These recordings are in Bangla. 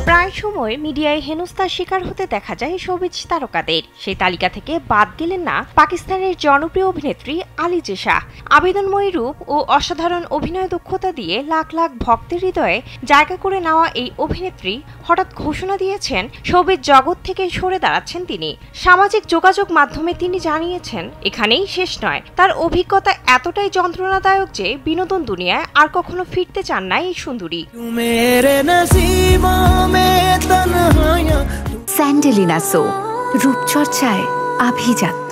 প্রায় সময় মিডিয়ায় হেনস্থার শিকার হতে দেখা যায় শোবিজ তারকাদের। সেই তালিকা থেকে বাদ গেলেন না পাকিস্তানের জনপ্রিয় অভিনেত্রী আলিজা শাহ। আবেদনময়ী রূপ ও অসাধারণ অভিনয় দক্ষতা দিয়ে লাখ লাখ ভক্তের হৃদয়ে জায়গা করে নেওয়া এই অভিনেত্রী হঠাৎ ঘোষণা দিয়েছেন শোবিজ জগৎ থেকে সরে দাঁড়াচ্ছেন তিনি। সামাজিক যোগাযোগ মাধ্যমে তিনি জানিয়েছেন এখানেই শেষ নয়, তার অভিজ্ঞতা এতটাই যন্ত্রণাদায়ক যে বিনোদন দুনিয়ায় আর কখনো ফিরতে চান না এই সুন্দরী। স্যান্ডেলিনা সো, রূপচর্চায় আভিজাত্য।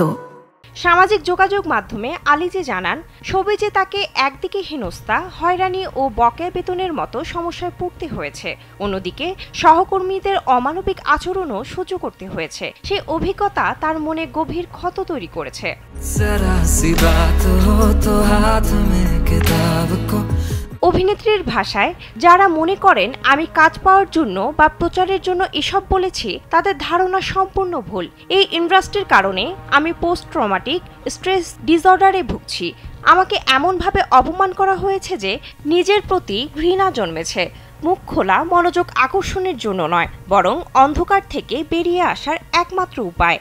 সামাজিক যোগাযোগ মাধ্যমে আলিজা জানান শোবিজে তাকে একদিকে হেনস্থা, হয়রানি ও বকেয়া বেতনের মতো সমস্যায় পড়তে হয়েছে, অন্যদিকে সহকর্মীদের অমানবিক আচরণও সহ্য করতে হয়েছে। সেই অভিজ্ঞতা তার মনে গভীর ক্ষত তৈরি করেছে। অভিনেত্রীর ভাষায়, যারা মনে করেন আমি কাজ পাওয়ার জন্য বা প্রচারের জন্য এসব বলেছি তাদের ধারণা সম্পূর্ণ ভুল। এই ইন্ডাস্ট্রির কারণে আমি পোস্ট ট্রমাটিক স্ট্রেস ডিসঅর্ডারে ভুগছি। আমাকে এমনভাবে অপমান করা হয়েছে যে নিজের প্রতি ঘৃণা জন্মেছে। মুখ খোলা মনোযোগ আকর্ষণের জন্য নয়, বরং অন্ধকার থেকে বেরিয়ে আসার একমাত্র উপায়।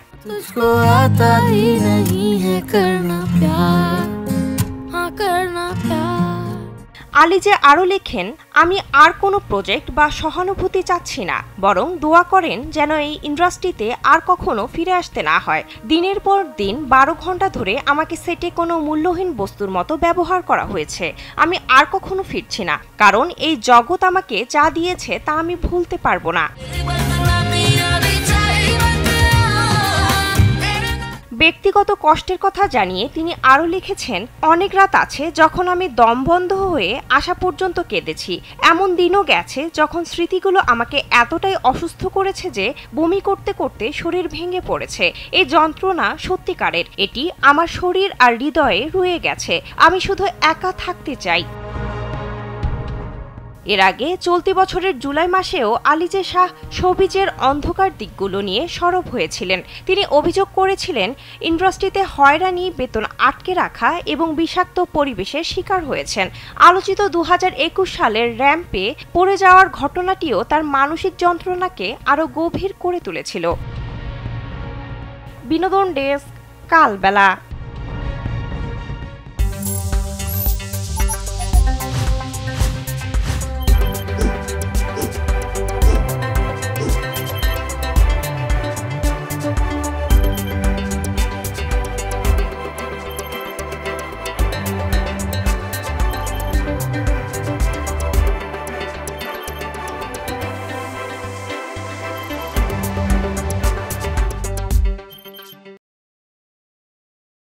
আলিজা আরও লেখেন, আমি আর কোনো প্রজেক্ট বা সহানুভূতি চাচ্ছি না, বরং দোয়া করেন যেন এই ইন্ডাস্ট্রিতে আর কখনো ফিরে আসতে না হয়। দিনের পর দিন 12 ঘন্টা ধরে আমাকে সেটে কোনো মূল্যহীন বস্তুর মতো ব্যবহার করা হয়েছে। আমি আর কখনো ফিরছি না, কারণ এই জগৎ আমাকে যা দিয়েছে তা আমি ভুলতে পারবো না। ব্যক্তিগত কষ্টের কথা জানিয়ে তিনি আরও লিখেছেন, অনেক রাত আছে যখন আমি দম বন্ধ হয়ে আসা পর্যন্ত কেঁদেছি। এমন দিনও গেছে যখন স্মৃতিগুলো আমাকে এতটাই অসুস্থ করেছে যে বমি করতে করতে শরীর ভেঙে পড়েছে। এই যন্ত্রণা সত্যিকারের, এটি আমার শরীর আর হৃদয়ে রয়ে গেছে। আমি শুধু একা থাকতে চাই। এর আগে চলতি বছরের জুলাই মাসেও আলিজা শাহ শোবিজের অন্ধকার দিকগুলো নিয়ে সরব হয়েছিলেন। তিনি অভিযোগ করেছিলেন ইন্ডাস্ট্রিতে হয়রানি, বেতন আটকে রাখা এবং বিষাক্ত পরিবেশের শিকার হয়েছেন। আলোচিত 2021 সালের র্যাম্পে পড়ে যাওয়ার ঘটনাটিও তার মানসিক যন্ত্রণাকে আরও গভীর করে তুলেছিল। বিনোদন ডেস্ক, কালবেলা।